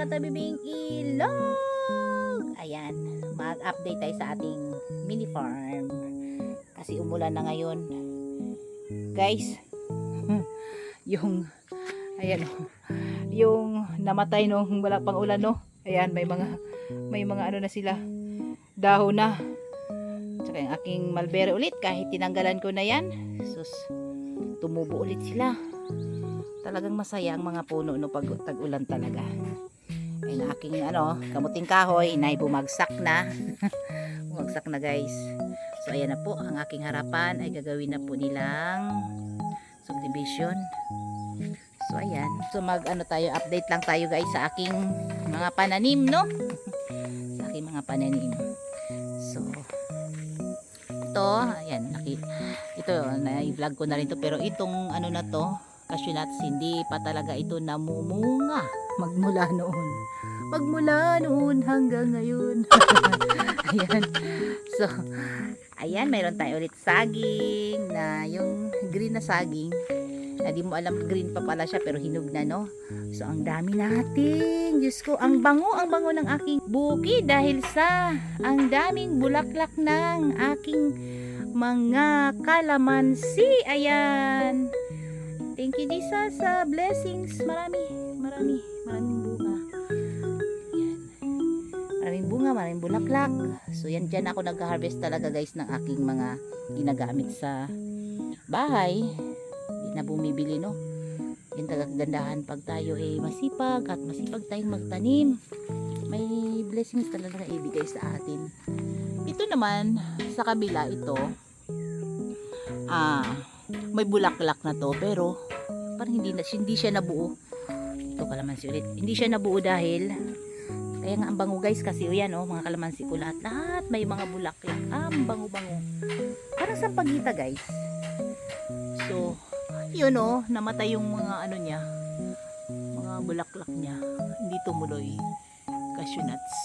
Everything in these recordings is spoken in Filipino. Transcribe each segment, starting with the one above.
katabibing ilog. Ayan, mag-update tayo sa ating mini farm. Kasi umulan na ngayon. Guys, yung ayan, yung namatay nung wala pang ulan, no. Ayan, may mga ano na sila, dahon na. Tsaka yung aking mulberry ulit, kahit tinanggalan ko na yan, sus, tumubo ulit sila. Talagang masaya ang mga puno no pag tag-ulan talaga. Ay na aking kamuting kahoy, inay bumagsak na. Bumagsak na, guys. So ayan na po, ang aking harapan ay gagawin na po nilang subdivision. So ayan. So tayo, update lang tayo, guys, sa aking mga pananim, no? Sa aking mga pananim. So ito, ayan, ito na-vlog ko na rin to, pero itong na to, cashew nuts, hindi pa talaga ito namumunga magmula noon hanggang ngayon. Ayan. So ayan, mayroon tayo ulit saging, na yung green na saging na di mo alam green pa pala siya, pero hinog na, no. So ang dami natin, Diyos ko, ang bango ng aking bukid dahil sa ang daming bulaklak ng aking mga kalamansi. Ayan, thank you, Jesus, sa blessings. Maraming bunga. Ayan. Maraming bunga, maraming bulaklak. So yan, dyan ako nag-harvest talaga, guys, ng aking mga ginagamit sa bahay. Hindi na bumibili, no. Yan talaga kagandahan pag tayo masipag, at masipag tayong magtanim. May blessings talaga na ibigay sa atin. Ito naman, sa kabila, ito, may bulaklak na to, pero parang hindi siya nabuo. Ito, kalamansi ulit. Hindi siya nabuo dahil kaya nga ang bango, guys, kasi yan, mga kalamansi ko lahat may mga bulaklak. Ang bango-bango. Parang sampagita, guys. So yun, namatay yung mga niya, mga bulaklak niya. Hindi tumuloy. Cashew nuts.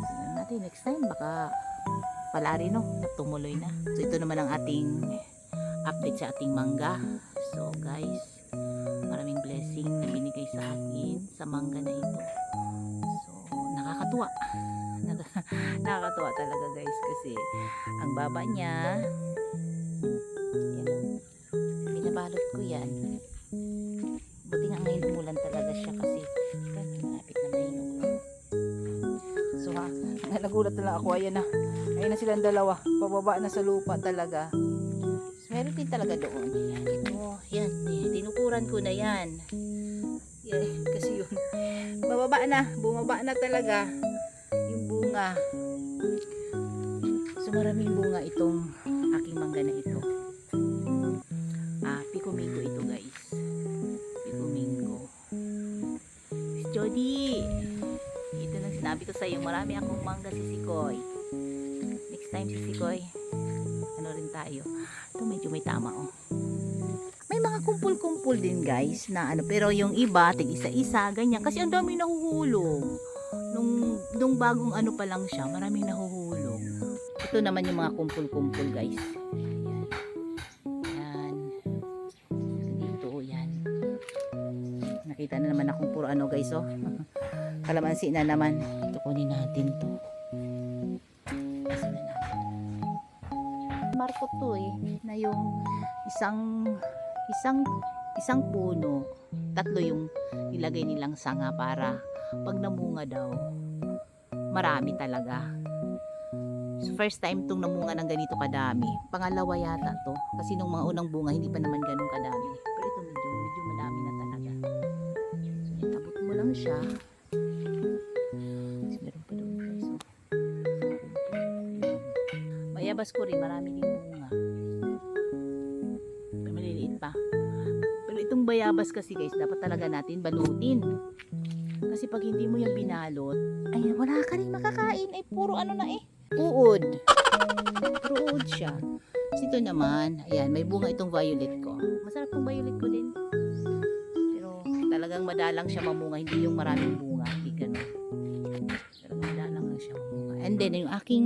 So natin next time, baka pala rin, tumuloy na. So ito naman ang ating update sa ating mangga. So guys, maraming blessing na binigay sa akin sa mangga na ito. So nakakatuwa. Nakakatuwa talaga, guys, kasi ang baba niya, yan, binabalot ko yan. Buti nga ngayon umulan talaga siya, kasi malapit na mahinog. So nagulat na lang ako. Ayan na silang dalawa, pababa na sa lupa talaga. So, meron din talaga doon. Ayan, ito, yan, tinukuran ko na yan. Yan, kasi yun, bumaba na talaga yung bunga. So maraming bunga itong aking mangga na ito. Pico Mingo ito, guys. Pico Mingo. Si Jody, ito nang sinabi ko sa iyo, marami akong mangga, sisikoy. Next time, sisikoy, rin tayo. Ito medyo may tama, may mga kumpul-kumpul din, guys, na pero yung iba tig isa-isa ganyan, kasi ang dami nahuhulog nung bagong pa lang siya, maraming nahuhulog. Ito naman yung mga kumpul-kumpul, guys. Yan dito, yan, nakita na naman akong puro guys, kalamansi na naman. Ito, kunin natin to. Marko to, na yung isang puno, tatlo yung ilagay nilang sanga para pag namunga daw, marami talaga. So first time tong namunga ng ganito kadami. Pangalawa yata to, kasi nung mga unang bunga hindi pa naman ganun kadami, pero ito medyo madami na talaga. So itabot mo lang siya. Meron pa doon, guys. Bayabas ko rin, marami din bunga. Maliliit pa. Pero itong bayabas kasi, guys, dapat talaga natin balutin. Kasi pag hindi mo yung binalot, ay wala ka rin makakain. Ay puro uod. Puro uod siya. Kasi ito naman, ayan, may bunga itong violet ko. Masarap itong violet ko din. Pero talagang madalang siya mamunga, hindi yung maraming bunga. Hindi ganun. Talagang madalang lang siya mamunga. And then, yung aking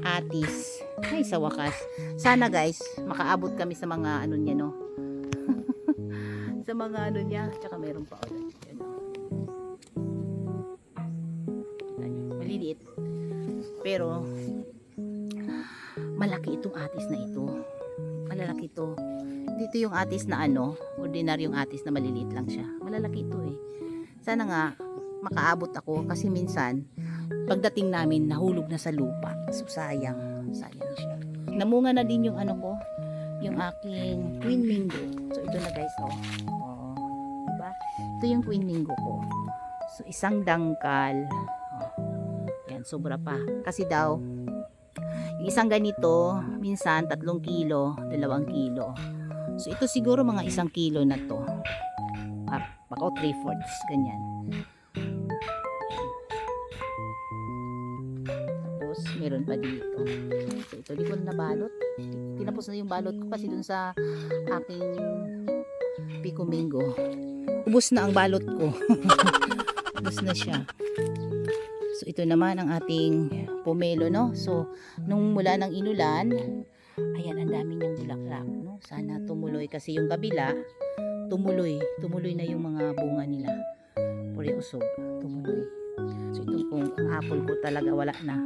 atis, ay sa wakas, sana, guys, makaabot kami sa mga niya, sa mga niya. Tsaka meron pa ulit, maliliit. Pero malaki itong atis na ito. Malalaki ito. Dito yung atis na ordinaryong atis na maliliit lang siya. Malalaki ito eh. Sana nga makaabot ako kasi minsan pagdating namin nahulog na sa lupa. So sayang siya. Namunga na din yung yung aking Queen Mingo. So ito na guys, oh. Oh, diba? Ito yung Queen Mingo ko. So isang dangkal. Oh. Yan, sobra pa. Kasi daw yung isang ganito, minsan 3 kilo, 2 kilo. So ito siguro mga 1 kilo na to. Baka 3/4 ganyan. Tapos meron pa dito. So ito di ko na balot. Tinapos na yung balot ko kasi dun sa aking Pico Mingo. Ubos na ang balot ko. Ubos na siya. So ito naman ang ating pomelo, no? So nung mula ng inulan, ayan, ang dami niyang bulaklak, no? Sana tumuloy kasi yung kabila tumuloy na yung mga bunga nila. Puri usog, tumuloy. So ito kung ang apple ko talaga wala na.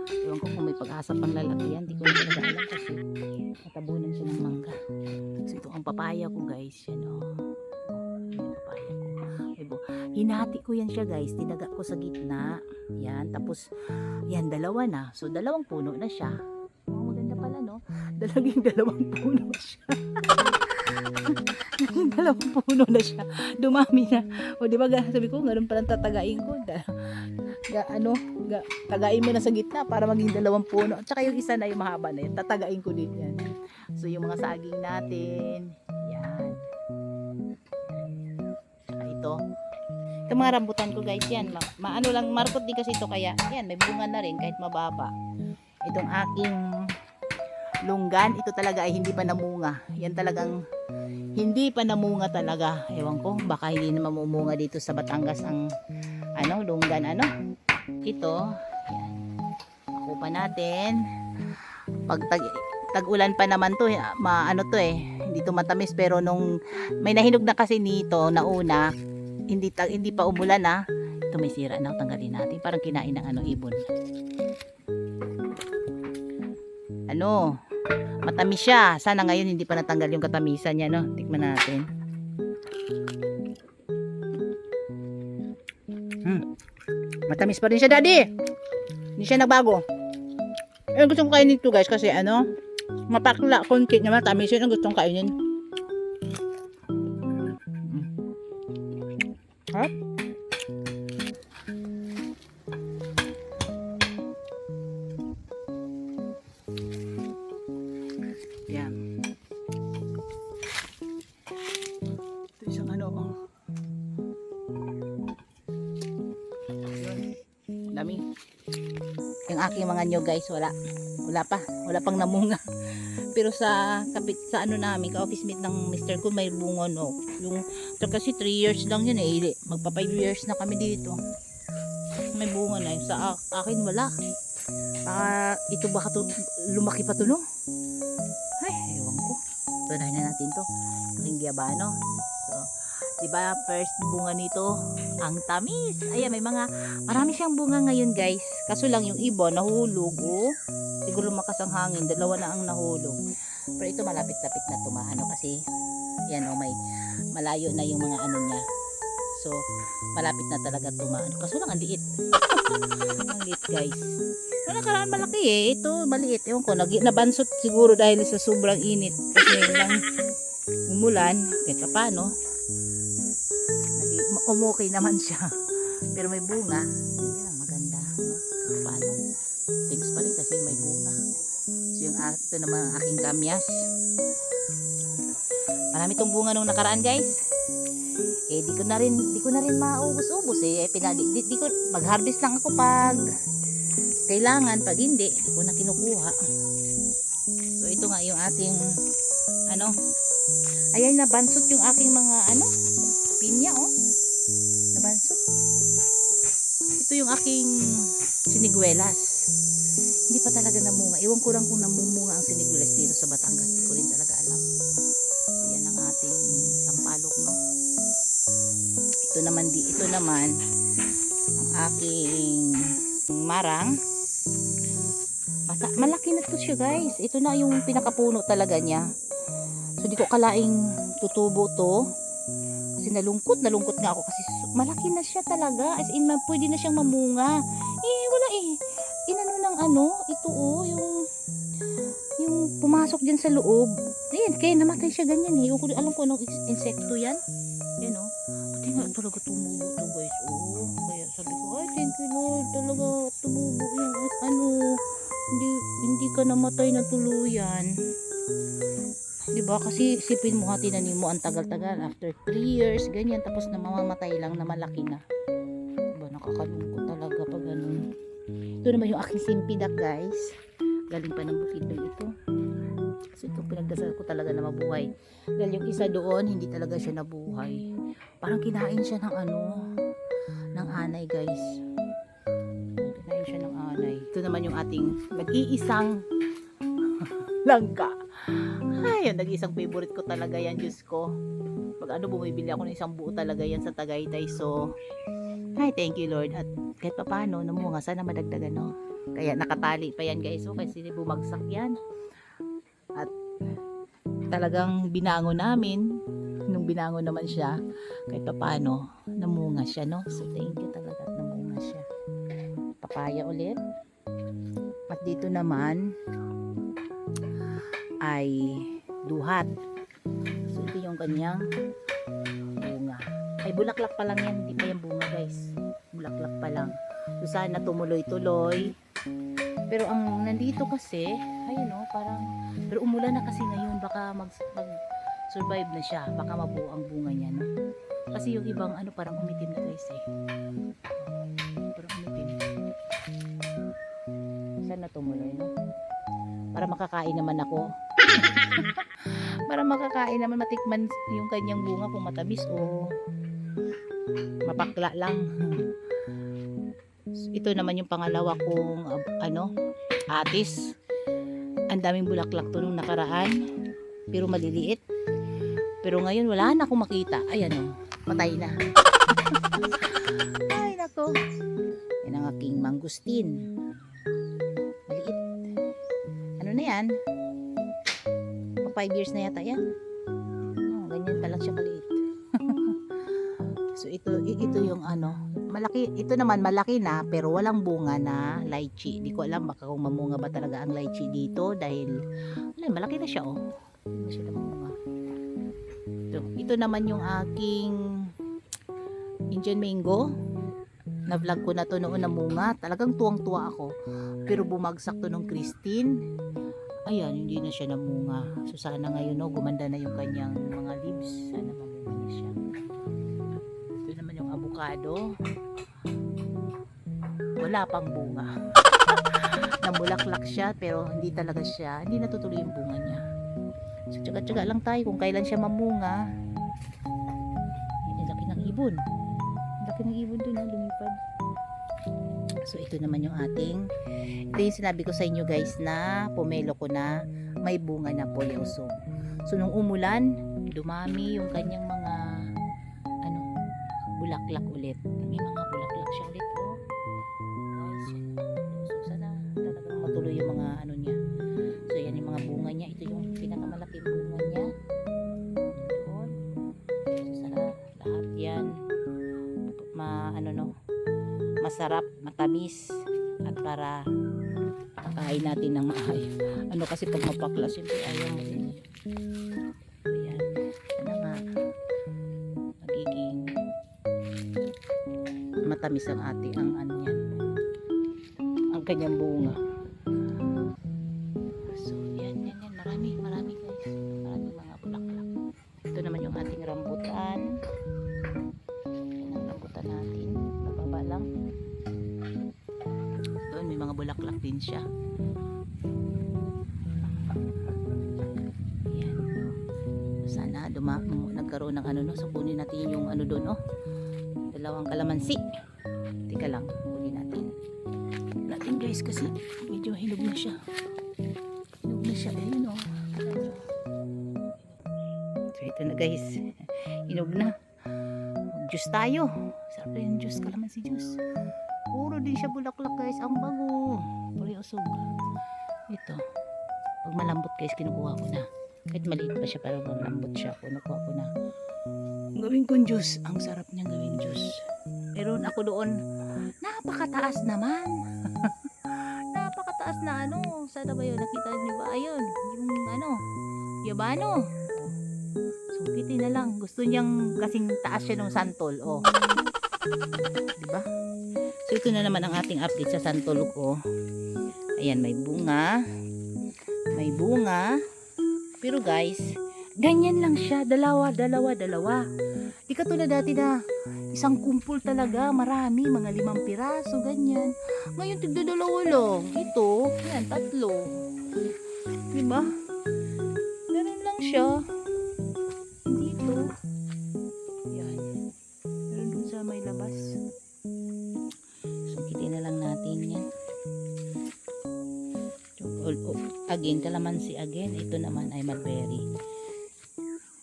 Ewan ko kung may pag-asa pang lalaki yan, di ko na talaga alam kasi natabunan siya ng mangga. So ito ang papaya ko guys, yan o. Yung papaya ko. Hinati ko yan siya guys, tinaga ko sa gitna. Yan, tapos yan, 2 na. So 2 puno na siya. Oh, maganda pala no. Dalaging 2 puno na siya. Naging 2 puno na siya. Dumami na. O di ba sabi ko, ganun palang tatagain ko. Tagain mo na sa gitna para maging 2 puno. At saka yung isa na yung mahaba na yun, tatagain ko din yan. So yung mga saging natin, yan. Ito mga rambutan ko guys, yan maano lang, markot din kasi ito, kaya yan, may bunga na rin kahit mababa. Itong aking lunggan, ito talaga ay hindi pa namunga. Yan talagang hindi pa namunga talaga. Ewan ko, baka hindi na mamumunga dito sa Batangas ang lunggan ito, yan. Ako pa natin. Pag tag-ulan pa naman to, hindi to matamis, pero nung may nahinog na kasi nito na una, hindi pa umulan na. Ito may sira na, tanggalin natin. Parang kinain ng ibon. Matamis siya. Sana ngayon hindi pa natanggal yung katamisan niya, no? Tikman natin. Matamis pa rin siya, daddy. Hindi siya nagbago. Gusto kong kainin ito guys kasi mapakla, konti na matamis yun ang gustong kainin. Harap. Yan. Ito isang dami. Yung aking mga nyo guys, wala pang namunga. Pero sa namin, ka-office mate ng Mr. ko, may bunga yung kasi 3 years lang yun magpa 5 years na kami dito, may bunga na. Sa akin wala. Ito baka lumaki pa to, no? Ay, ewan ko. Tunahin na natin to, aking giyabano. So diba, first bunga nito, ang tamis. Ayan, marami siyang bunga ngayon guys, kaso lang yung iba nahulog. Siguro lumakas ang hangin, 2 na ang nahulog. Pero ito malapit-lapit na tumahano kasi yan may malayo na yung mga niya. So malapit na talaga tumahano. Kaso lang ang liit. Ang liit guys. Noong nakaraan malaki ito maliit. Ewan ko, nabansot siguro dahil sa sobrang init. Kasi lang umulan, kahit paano umukay naman siya. Pero may bunga. Hindi lang maganda, no? Paano? Thanks pa rin kasi may bunga. So ito naman ang aking kamyas. Marami tong bunga nung nakaraan guys. Di ko na rin maubos-ubos di ko mag-harvest lang ako pag kailangan, pag hindi ko na kinukuha. So ito nga yung ating ayan, nabansot yung aking mga pinya nabansot. Ito yung aking siniguelas, hindi pa talaga namunga. Ewan ko lang kung namumunga ang siniguelas dito sa Batangas, hindi ko rin talaga alam. So yan ang ating sampalok, no? Ito naman ang aking marang. Malaki na to siya guys. Ito na yung pinakapuno talaga niya. So di ko kalaing tutubo to. Kasi nalungkot nga ako kasi malaki na siya talaga. As in, pwede na siyang mamunga. Wala inano ng ito yung pumasok dyan sa loob. Ayan, kaya namatay siya ganyan eh. Alam ko anong insekto yan. Yan pati nga talaga tumubo to guys. Kaya sabi ko, ay thank you Lord. Talaga tumubo yung hindi ka namatay na tuluyan. Diba? Kasi isipin mo tinanim mo ang tagal-tagal after 3 years, ganyan, tapos na mamamatay lang na malaki na. Diba? Nakakalungkot talaga pag ganun. Ito naman yung aking simpidak guys. Galing pa ng bukid doon ito. So ito pinagdasal ko talaga na mabuhay. Dahil yung isa doon, hindi talaga siya nabuhay. Parang kinain siya ng anay guys. Kinain siya ng anay. Ito naman yung ating nag-iisang langka. Ay, nag-isang favorite ko talaga yan, Diyos ko. Pag bumibili ako ng isang buo talaga yan sa Tagaytay. So, ay, thank you Lord. At kahit pa paano, namunga, sana madagdagan, no? Kaya nakatali pa yan guys. So, kasi bumagsak yan. At talagang binangon namin. Nung binangon naman siya, kahit pa paano, namunga siya, no? So, thank you talaga at namunga siya. Papaya ulit. At dito naman, ay duhat. So ito yung kanyang bunga. Ay bulaklak pa lang yan, hindi pa yung bunga guys. Bulaklak pa lang. So sana tumuloy-tuloy. Pero ang nandito kasi, ayun parang, pero umulan na kasi ngayon, baka mag-survive na siya. Baka mabuo ang bunga niya, no? Kasi yung ibang parang umitim na guys eh. Parang umitim. Sana tumuloy, no? Para makakain naman ako. Para makakain naman, matikman yung kanyang bunga kung matamis o mapakla lang. Ito naman yung pangalawa kong atis. Ang daming bulaklak to nung nakaraan, pero maliliit. Pero ngayon wala na akong makita. Ayan patay na. Ay nako. Yan ang aking mangustin. Maliit. Ano na yan? 5 years na yata yan. Ganyan pa lang siya kaliit. So ito yung malaki. Ito naman malaki na pero walang bunga na lychee. Di ko alam baka kung mamunga ba talaga ang lychee dito dahil malaki na siya Hindi na siya namunga. Ito naman yung aking Indian mango. Na-vlog ko na to noon namunga. Talagang tuwang-tuwa ako. Pero bumagsak to nung Christine. Ayan, hindi na siya namunga. So sana ngayon gumanda na yung kanyang mga leaves. Sana mamunga na siya. Ito naman yung avocado. Wala pang bunga. Namulaklak siya pero hindi natutuloy yung bunga niya. So tsaga-tsaga lang tayo kung kailan siya mamunga. Ang laki ng ibon. Ang laki ng ibon dun lumipad. So ito naman yung ito yung sinabi ko sa inyo guys na pomelo ko na may bunga na polyosum. So nung umulan, dumami yung kanyang mga bulaklak ulit. May mga bulaklak siya ulit guys. So sana talagang matuloy yung mga niya. So yan yung mga bunga niya. Ito yung pinakamalaki bunga niya. Doon. So sana lahat yan masarap, matamis at para kakain natin ng maayos. Kasi pag mapakla siyempre ayaw mo din. Ayan. Nga magiging matamis ang ating yan. Ang kanyang bunga. So yan. Marami guys. Maraming mga bulaklak. Ito naman yung ating rambutan. Yan ang rambutan natin. Mababa lang. Doon may mga bulaklak din siya. Ayan. Sana nagkaroon ng so kunin natin yung doon dalawang kalamansi. Tika lang, kunin natin guys kasi medyo hinog na siya. Ayun So ito na guys. Hinog na. Juice tayo. Sarap na yung juice, kalamansi juice. Puro din siya bulaklak guys. Ang bango. Puro usog. Ito. Pag malambot guys, kinukuha ko na. Kahit maliit pa siya, pero malambot siya. Kinukuha ko na. Gawin kong juice. Ang sarap niyang gawing juice. Meron ako doon. Napakataas naman. Napakataas na ano. Sana ba yun? Nakita niyo ba? Ayun. Yung ano. Yabano. Sungkitin na lang. Gusto niyang kasing taas siya ng santol. Oh. Diba? So ito na naman ang ating update sa santol ko. Ayan, may bunga. May bunga. Pero guys, ganyan lang siya. Dalawa. Di katulad dati na isang kumpul talaga. Marami. Mga 5 piraso. Ganyan. Ngayon tigdadalawa lang. Ito. Yan, 3. Diba? Ganun lang siya. Dito. Yan. Meron dun sa may labas. Sungkitin na lang natin yan. Again, kalamansi again. Ito naman ay mulberry.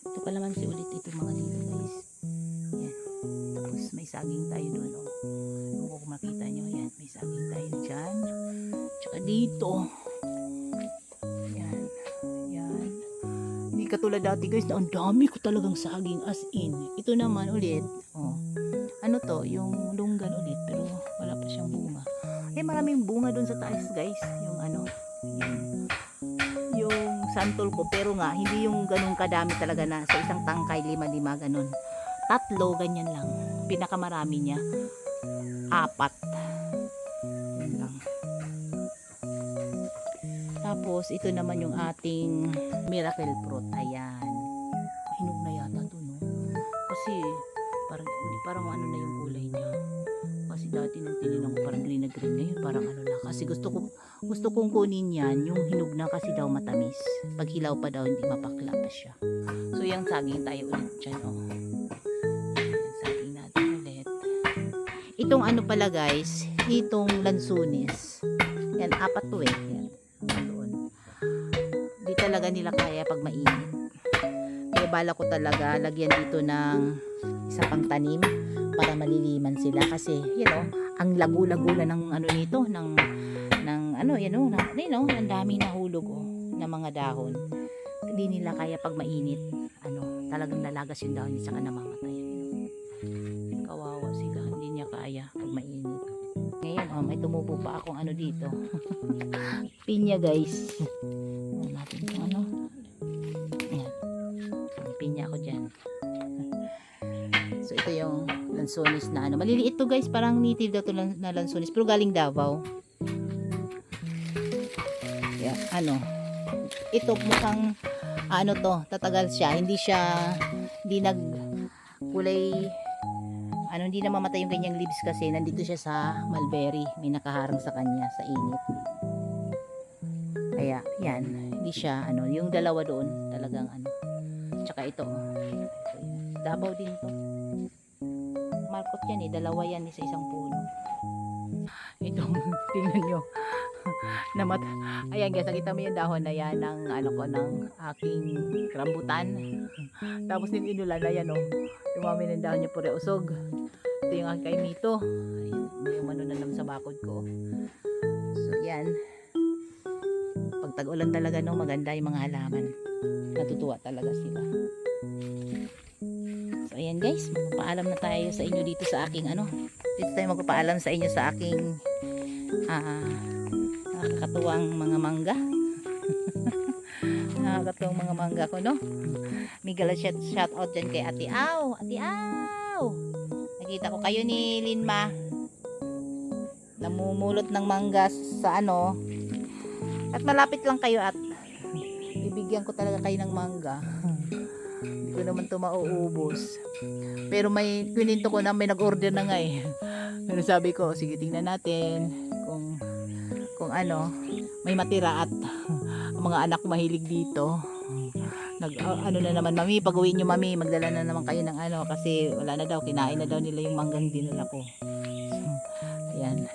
Ito kalamansi ulit. Ito mga dito guys. Yan. Tapos may saging tayo doon. Oh. Kung makita nyo. Yan. May saging tayo dyan. Tsaka dito. Yan. Yan. Hindi katulad dati guys na ang dami ko talagang saging as in. Ito naman ulit. Oh. Ano to? Yung lunggan ulit. Pero wala pa siyang bunga. Eh maraming bunga doon sa taas guys. Yung ano. Yung santol ko, pero nga hindi yung ganun kadami talaga na sa isang tangkay 5 ganun. 3 ganyan lang. Pinakamarami niya 4. Yun lang. Tapos ito naman yung ating miracle fruit. Ayan. Hinog na yata to, no? Kasi parang ano na yung kulay niya. Kasi dati nung tinilang ko parang green na green, ngayon parang ano na. Kasi gusto kong kunin yan, yung hinog na kasi daw matamis. Pag hilaw pa daw, hindi mapakla pa siya. So yung saging tayo ulit dyan, oh. Yung saging natin ulit. Itong ano pala guys, itong lansunis. Yan, 4 to eh. Yan, doon. Di talaga nila kaya pag mainit. Kaya bala ko talaga, lagyan dito ng isa pang tanim para maliliman sila kasi you know, ang lago-lago na ng ano nito ng ano yan oh, ang dami nahulog oh, na mga dahon. Hindi nila kaya pag mainit, ano, talagang lalagas yung dahon niya saka namamatay. Kawawa sila, hindi niya kaya pag mainit. Ngayon oh, may tumubo pa akong ano dito. Pinya guys. Natin kung ano. Ayan. May pinya ako diyan. So ito yung lansones na ano. Maliliit to guys, parang native daw to na lansones pero galing Davao. Yeah, ano. Ito mukhang ano to, tatagal siya. Hindi nag kulay ano, hindi na mamatay yung kanyang leaves kasi nandito siya sa mulberry. May nakaharang sa kanya sa init. Kaya yan, hindi siya ano, yung dalawa doon talagang ano. Tsaka ito. Davao din to. Markot yan eh, dalawa yan sa isang puno. Itong tingnan nyo. Ayan guys, nakita mo yung dahon na yan ng ano ko, ng aking rambutan. Tapos yung inulan na yan oh. Dumami ng dahon niya pure usog. Ito yung aking kaimito. May manunanam sa bakod ko. So yan. Pag tag-ulan talaga no, maganda yung mga halaman. Natutuwa talaga sila. So ayan guys, magpapaalam na tayo sa inyo dito sa aking ano. Dito tayo magpapaalam sa inyo sa aking nakakatuwang mga mangga. Nakakatuwang mga mangga ko no. Miguel shout out dyan kay Ate Aw. Ate Aw, nakita ko kayo ni Linma namumulot ng mangga sa ano. At malapit lang kayo at bibigyan ko talaga kayo ng mangga. Hindi ko naman ito mauubos. Pero may pininto ko na may nag-order na nga eh. Pero sabi ko, sige tingnan natin kung ano, may matira at ang mga anak mahilig dito. Ano na naman mami, pag-uwi nyo mami, magdala na naman kayo ng ano kasi wala na daw, kinain na daw nila yung manggang dinala ko. Ayan.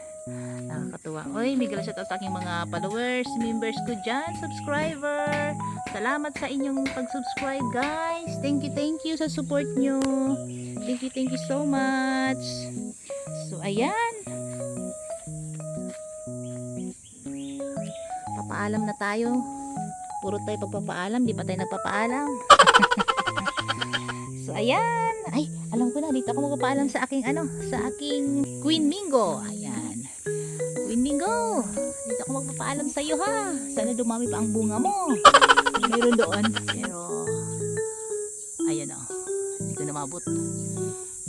Nakakatuwa. Oy, bigla shout out sa aking mga followers, members ko dyan, subscriber. Salamat sa inyong pag-subscribe guys. Thank you sa support nyo. Thank you so much. So ayan. magpapaalam na tayo. Puro tayo pagpapaalam, di pa tayo nagpapaalam. So ayan, ay alam ko na, dito ako magpapaalam sa aking sa aking Queen Mingo. Ayan, Queen Mingo, dito ako magpapaalam sa iyo ha. Sana dumami pa ang bunga mo. Mayroon doon, pero ayan o, hindi ko na mabot.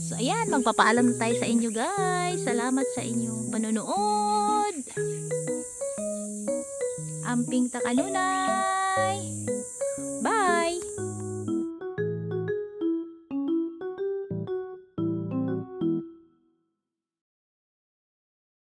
So ayan, magpapaalam na tayo sa inyo guys. Salamat sa inyong panonood. Amping takanunay. Bye!